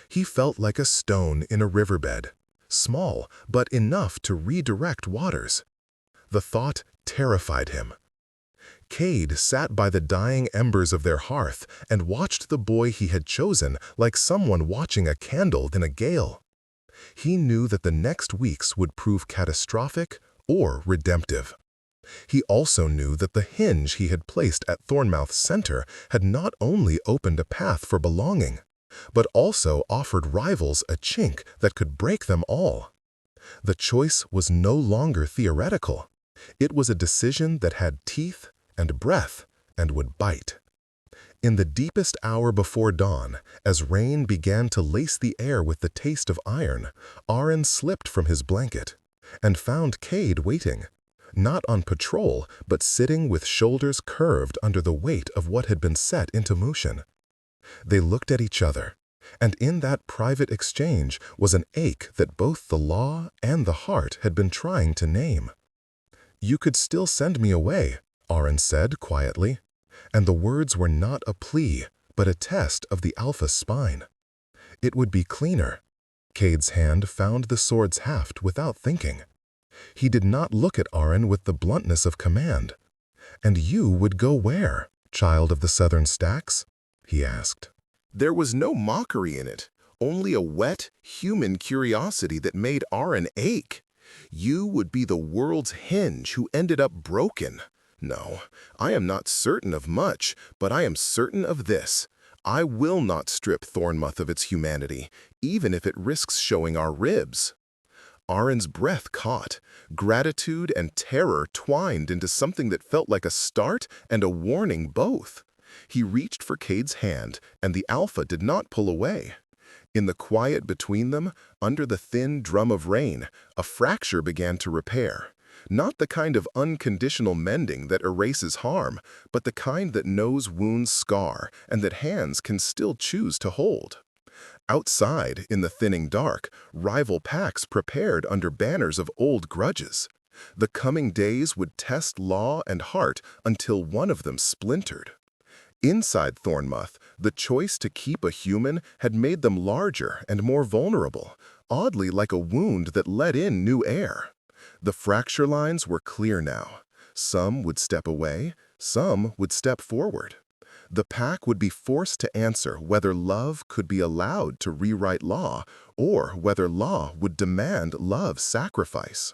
He felt like a stone in a riverbed, small but enough to redirect waters. The thought terrified him. Cade sat by the dying embers of their hearth and watched the boy he had chosen like someone watching a candle in a gale. He knew that the next weeks would prove catastrophic or redemptive. He also knew that the hinge he had placed at Thornmouth's center had not only opened a path for belonging, but also offered rivals a chink that could break them all. The choice was no longer theoretical. It was a decision that had teeth and breath and would bite. In the deepest hour before dawn, as rain began to lace the air with the taste of iron, Arin slipped from his blanket and found Cade waiting, not on patrol, but sitting with shoulders curved under the weight of what had been set into motion. They looked at each other, and in that private exchange was an ache that both the law and the heart had been trying to name. "You could still send me away," Arin said quietly, and the words were not a plea, but a test of the Alpha's spine. "It would be cleaner." Cade's hand found the sword's haft without thinking. He did not look at Arin with the bluntness of command. "And you would go where, child of the southern stacks?" he asked. There was no mockery in it, only a wet, human curiosity that made Arin ache. "You would be the world's hinge who ended up broken. No, I am not certain of much, but I am certain of this. I will not strip Thornmouth of its humanity, even if it risks showing our ribs." Arin's breath caught. Gratitude and terror twined into something that felt like a start and a warning both. He reached for Cade's hand, and the Alpha did not pull away. In the quiet between them, under the thin drum of rain, a fracture began to repair. Not the kind of unconditional mending that erases harm, but the kind that knows wounds scar and that hands can still choose to hold. Outside, in the thinning dark, rival packs prepared under banners of old grudges. The coming days would test law and heart until one of them splintered. Inside Thornmouth, the choice to keep a human had made them larger and more vulnerable, oddly like a wound that let in new air. The fracture lines were clear now. Some would step away, some would step forward. The pack would be forced to answer whether love could be allowed to rewrite law, or whether law would demand love's sacrifice.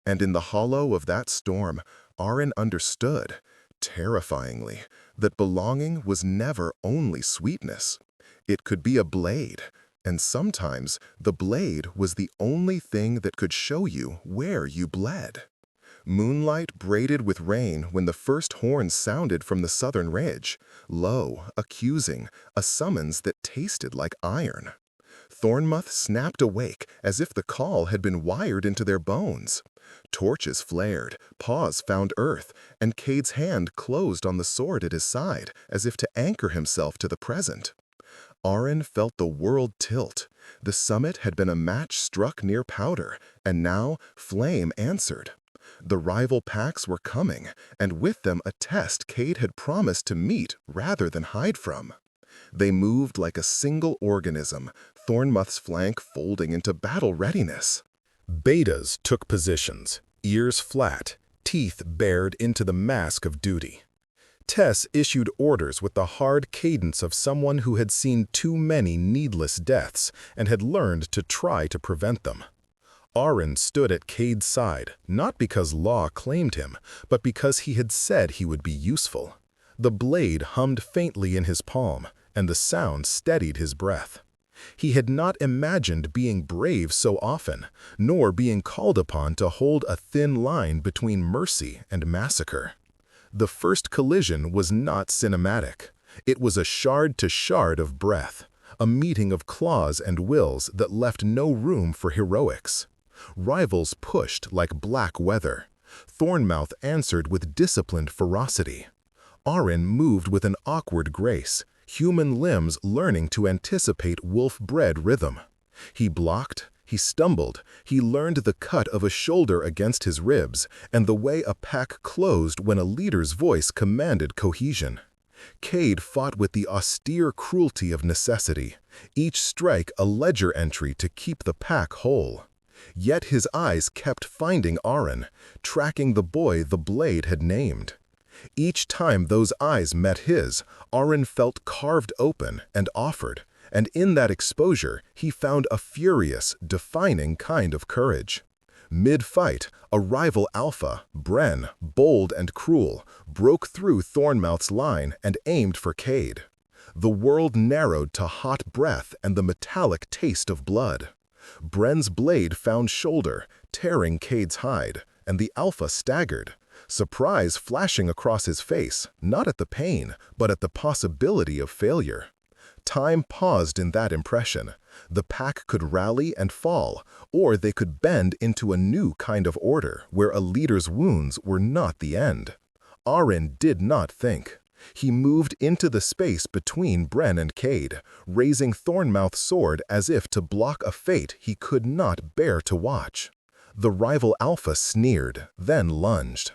And in the hollow of that storm, Arin understood, terrifyingly, that belonging was never only sweetness. It could be a blade, and sometimes the blade was the only thing that could show you where you bled. Moonlight braided with rain when the first horns sounded from the southern ridge, low, accusing, a summons that tasted like iron. Thornmouth snapped awake as if the call had been wired into their bones. Torches flared, paws found earth, and Cade's hand closed on the sword at his side as if to anchor himself to the present. Arin felt the world tilt. The summit had been a match struck near powder, and now flame answered. The rival packs were coming, and with them a test Cade had promised to meet rather than hide from. They moved like a single organism, Thornmouth's flank folding into battle readiness. Betas took positions, ears flat, teeth bared into the mask of duty. Tess issued orders with the hard cadence of someone who had seen too many needless deaths and had learned to try to prevent them. Arin stood at Cade's side, not because law claimed him, but because he had said he would be useful. The blade hummed faintly in his palm, and the sound steadied his breath. He had not imagined being brave so often, nor being called upon to hold a thin line between mercy and massacre. The first collision was not cinematic. It was a shard to shard of breath, a meeting of claws and wills that left no room for heroics. Rivals pushed like black weather. Thornmouth answered with disciplined ferocity. Arin moved with an awkward grace, human limbs learning to anticipate wolf-bred rhythm. He blocked, he stumbled, he learned the cut of a shoulder against his ribs, and the way a pack closed when a leader's voice commanded cohesion. Cade fought with the austere cruelty of necessity, each strike a ledger entry to keep the pack whole. Yet his eyes kept finding Arin, tracking the boy the blade had named. Each time those eyes met his, Arin felt carved open and offered, and in that exposure he found a furious, defining kind of courage. Mid-fight, a rival alpha, Bren, bold and cruel, broke through Thornmouth's line and aimed for Cade. The world narrowed to hot breath and the metallic taste of blood. Bren's blade found shoulder, tearing Cade's hide, and the Alpha staggered, surprise flashing across his face, not at the pain, but at the possibility of failure. Time paused in that impression. The pack could rally and fall, or they could bend into a new kind of order where a leader's wounds were not the end. Arin did not think. He moved into the space between Bren and Cade, raising Thornmouth's sword as if to block a fate he could not bear to watch. The rival Alpha sneered, then lunged.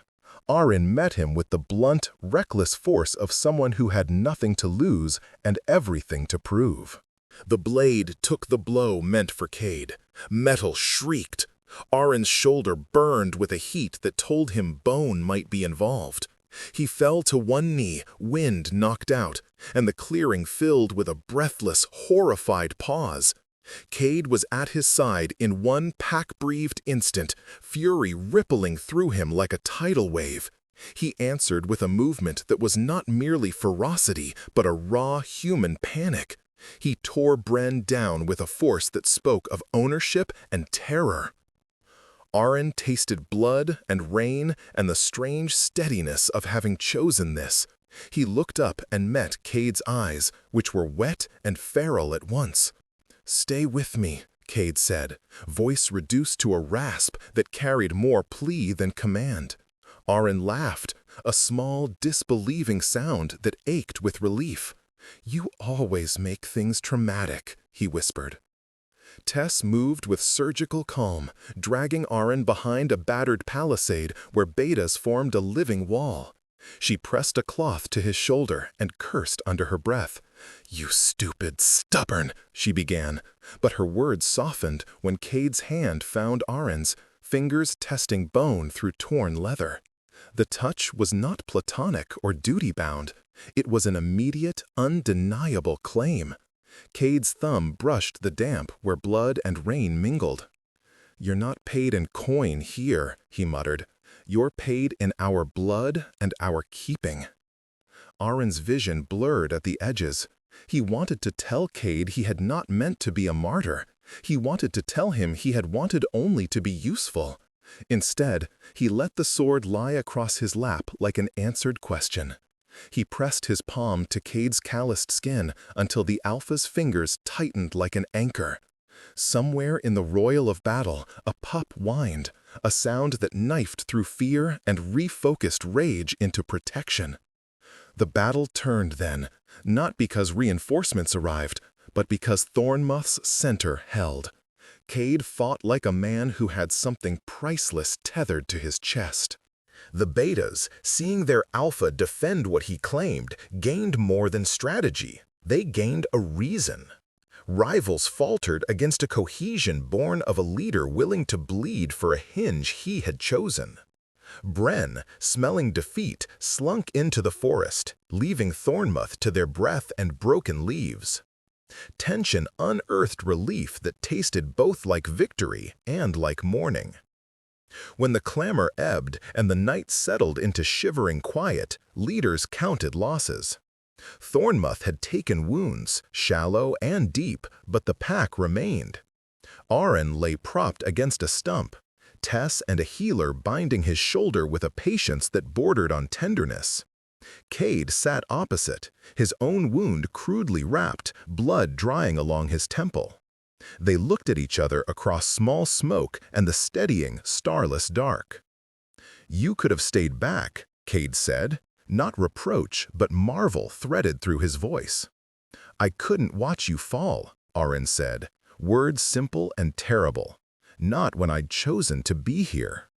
Arin met him with the blunt, reckless force of someone who had nothing to lose and everything to prove. The blade took the blow meant for Cade. Metal shrieked. Arin's shoulder burned with a heat that told him bone might be involved. He fell to one knee, wind knocked out, and the clearing filled with a breathless, horrified pause. Cade was at his side in one pack-breathed instant, fury rippling through him like a tidal wave. He answered with a movement that was not merely ferocity, but a raw human panic. He tore Bren down with a force that spoke of ownership and terror. Arin tasted blood and rain and the strange steadiness of having chosen this. He looked up and met Cade's eyes, which were wet and feral at once. "Stay with me," Cade said, voice reduced to a rasp that carried more plea than command. Arin laughed, a small, disbelieving sound that ached with relief. "You always make things traumatic," he whispered. Tess moved with surgical calm, dragging Arin behind a battered palisade where betas formed a living wall. She pressed a cloth to his shoulder and cursed under her breath. "You stupid, stubborn," she began, but her words softened when Cade's hand found Arin's, fingers testing bone through torn leather. The touch was not platonic or duty-bound. It was an immediate, undeniable claim. Cade's thumb brushed the damp where blood and rain mingled. "You're not paid in coin here," he muttered. "You're paid in our blood and our keeping." Arin's vision blurred at the edges. He wanted to tell Cade he had not meant to be a martyr. He wanted to tell him he had wanted only to be useful. Instead, he let the sword lie across his lap like an answered question. He pressed his palm to Cade's calloused skin until the Alpha's fingers tightened like an anchor. Somewhere in the roil of battle, a pup whined, a sound that knifed through fear and refocused rage into protection. The battle turned then, not because reinforcements arrived, but because Thornmouth's center held. Cade fought like a man who had something priceless tethered to his chest. The betas, seeing their Alpha defend what he claimed, gained more than strategy. They gained a reason. Rivals faltered against a cohesion born of a leader willing to bleed for a hinge he had chosen. Bren, smelling defeat, slunk into the forest, leaving Thornmouth to their breath and broken leaves. Tension unearthed relief that tasted both like victory and like mourning. When the clamor ebbed and the night settled into shivering quiet, leaders counted losses. Thornmouth had taken wounds, shallow and deep, but the pack remained. Arin lay propped against a stump, Tess and a healer binding his shoulder with a patience that bordered on tenderness. Cade sat opposite, his own wound crudely wrapped, blood drying along his temple. They looked at each other across small smoke and the steadying, starless dark. "You could have stayed back," Cade said. Not reproach, but marvel threaded through his voice. "I couldn't watch you fall," Arin said, words simple and terrible. "Not when I'd chosen to be here."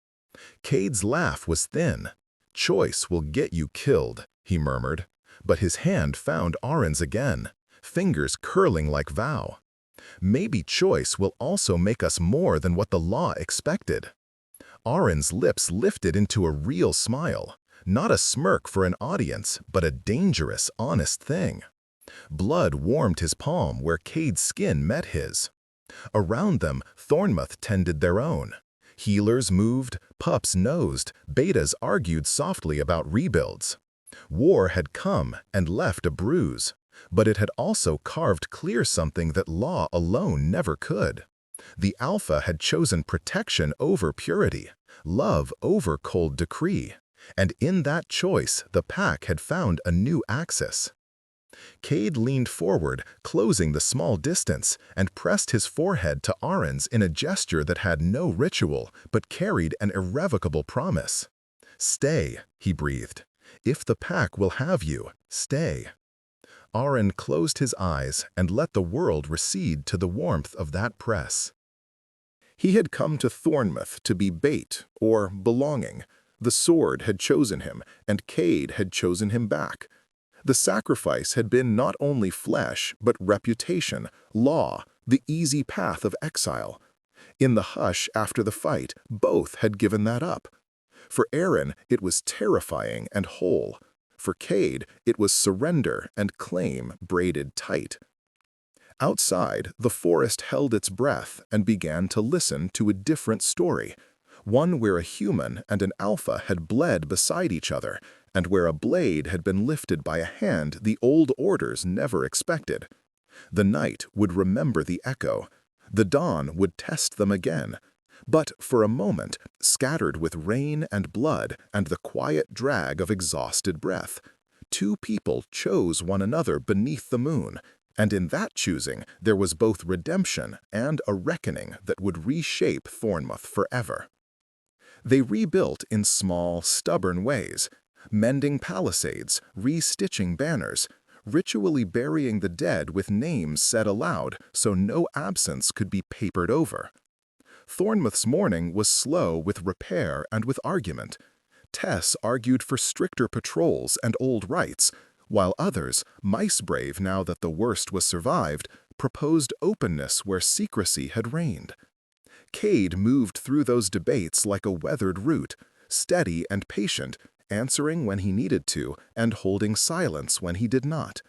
Cade's laugh was thin. "Choice will get you killed," he murmured, but his hand found Arin's again, fingers curling like vow. "Maybe choice will also make us more than what the law expected." Arin's lips lifted into a real smile, not a smirk for an audience, but a dangerous, honest thing. Blood warmed his palm where Cade's skin met his. Around them, Thornmouth tended their own. Healers moved, pups nosed, betas argued softly about rebuilds. War had come and left a bruise, But it had also carved clear something that law alone never could. The Alpha had chosen protection over purity, love over cold decree, and in that choice the pack had found a new axis. Cade leaned forward, closing the small distance, and pressed his forehead to Aron's in a gesture that had no ritual, but carried an irrevocable promise. "Stay," he breathed. "If the pack will have you, stay." Aron closed his eyes and let the world recede to the warmth of that press. He had come to Thornmouth to be bait, or belonging. The sword had chosen him, and Cade had chosen him back. The sacrifice had been not only flesh, but reputation, law, the easy path of exile. In the hush after the fight, both had given that up. For Aron, it was terrifying and whole. For Cade, it was surrender and claim braided tight. Outside, the forest held its breath and began to listen to a different story, one where a human and an alpha had bled beside each other, and where a blade had been lifted by a hand the old orders never expected. The night would remember the echo. The dawn would test them again. But for a moment, scattered with rain and blood and the quiet drag of exhausted breath, two people chose one another beneath the moon, and in that choosing there was both redemption and a reckoning that would reshape Thornmouth forever. They rebuilt in small, stubborn ways, mending palisades, re-stitching banners, ritually burying the dead with names said aloud so no absence could be papered over. Thornmouth's morning was slow with repair and with argument. Tess argued for stricter patrols and old rights, while others, mice-brave now that the worst was survived, proposed openness where secrecy had reigned. Cade moved through those debates like a weathered root, steady and patient, answering when he needed to and holding silence when he did not.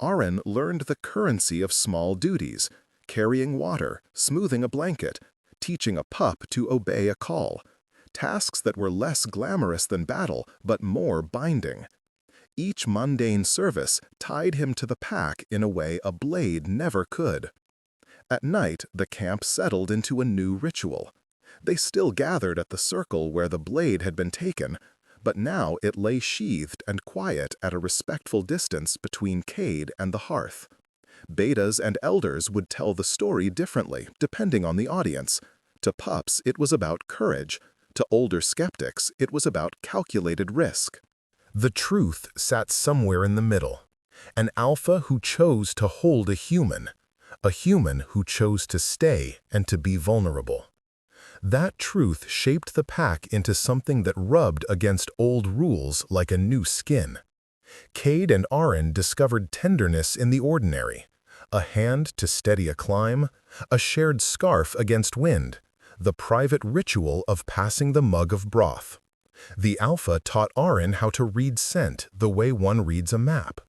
Aron learned the currency of small duties, carrying water, smoothing a blanket, teaching a pup to obey a call, tasks that were less glamorous than battle but more binding. Each mundane service tied him to the pack in a way a blade never could. At night, the camp settled into a new ritual. They still gathered at the circle where the blade had been taken, but now it lay sheathed and quiet at a respectful distance between Cade and the hearth. Betas and elders would tell the story differently, depending on the audience. To pups, it was about courage. To older skeptics, it was about calculated risk. The truth sat somewhere in the middle. An alpha who chose to hold a human who chose to stay and to be vulnerable. That truth shaped the pack into something that rubbed against old rules like a new skin. Cade and Aron discovered tenderness in the ordinary, a hand to steady a climb, a shared scarf against wind, the private ritual of passing the mug of broth. The Alpha taught Aron how to read scent the way one reads a map.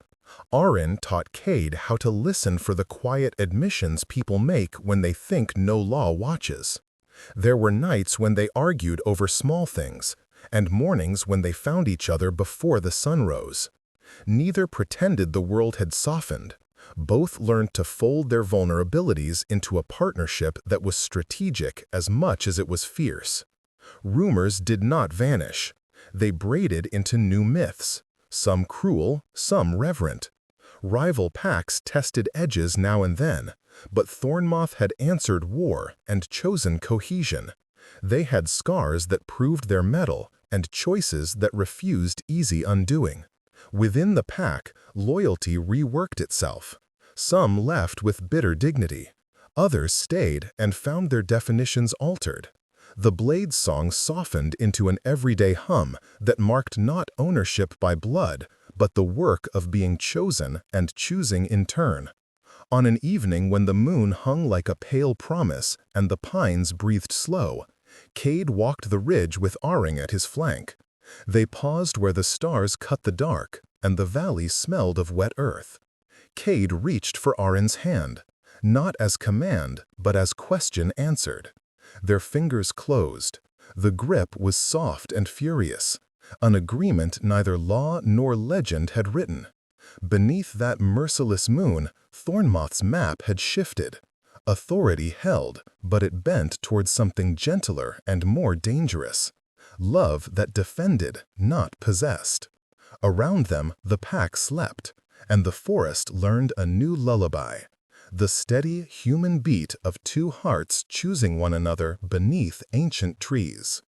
Aron taught Cade how to listen for the quiet admissions people make when they think no law watches. There were nights when they argued over small things, and mornings when they found each other before the sun rose. Neither pretended the world had softened. Both learned to fold their vulnerabilities into a partnership that was strategic as much as it was fierce. Rumors did not vanish. They braided into new myths, some cruel, some reverent. Rival packs tested edges now and then, but Thornmouth had answered war and chosen cohesion. They had scars that proved their mettle and choices that refused easy undoing. Within the pack, loyalty reworked itself. Some left with bitter dignity. Others stayed and found their definitions altered. The Blade song softened into an everyday hum that marked not ownership by blood, but the work of being chosen and choosing in turn. On an evening when the moon hung like a pale promise and the pines breathed slow, Cade walked the ridge with Aron at his flank. They paused where the stars cut the dark, and the valley smelled of wet earth. Cade reached for Aron's hand, not as command, but as question answered. Their fingers closed. The grip was soft and furious, an agreement neither law nor legend had written. Beneath that merciless moon, Thornmoth's map had shifted. Authority held, but it bent towards something gentler and more dangerous. Love that defended, not possessed. Around them, the pack slept, and the forest learned a new lullaby. The steady human beat of two hearts choosing one another beneath ancient trees.